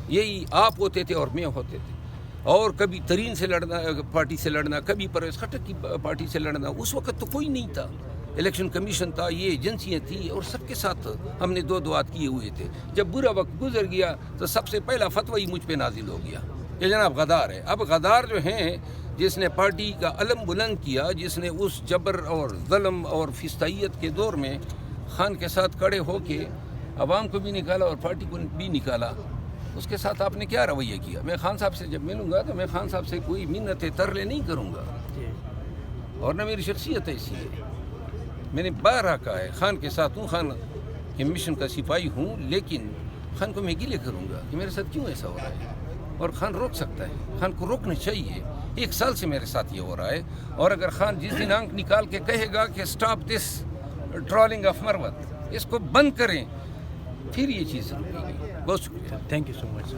یہی آپ ہوتے تھے اور میں ہوتے تھے، اور کبھی ترین سے لڑنا، پارٹی سے لڑنا، کبھی پرویز خٹک کی پارٹی سے لڑنا. اس وقت تو کوئی نہیں تھا، الیکشن کمیشن تھا، یہ ایجنسیاں تھیں، اور سب کے ساتھ ہم نے دو دعات کیے ہوئے تھے. جب برا وقت گزر گیا تو سب سے پہلا فتوی مجھ پہ نازل ہو گیا کہ جناب غدار ہے. اب غدار جو ہیں، جس نے پارٹی کا علم بلند کیا، جس نے اس جبر اور ظلم اور فستائیت کے دور میں خان کے ساتھ کھڑے ہو کے عوام کو بھی نکالا اور پارٹی کو بھی نکالا، اس کے ساتھ آپ نے کیا رویہ کیا؟ میں خان صاحب سے جب ملوں گا تو میں خان صاحب سے کوئی منتیں ترلے نہیں کروں گا، اور نہ میری شخصیت ایسی ہے. میں نے بارہا کہا ہے خان کے ساتھ ہوں، خان کے مشن کا سپاہی ہوں، لیکن خان کو میں گلے کروں گا کہ میرے ساتھ کیوں ایسا ہو رہا ہے، اور خان روک سکتا ہے، خان کو روکنا چاہیے. 1 سال سے میرے ساتھ یہ ہو رہا ہے، اور اگر خان جس دن آنکھ نکال کے کہے گا کہ سٹاپ دس ٹرولنگ آف مروت، اس کو بند کریں، پھر یہ چیز رکے گی. بہت شکریہ. Thank you so much.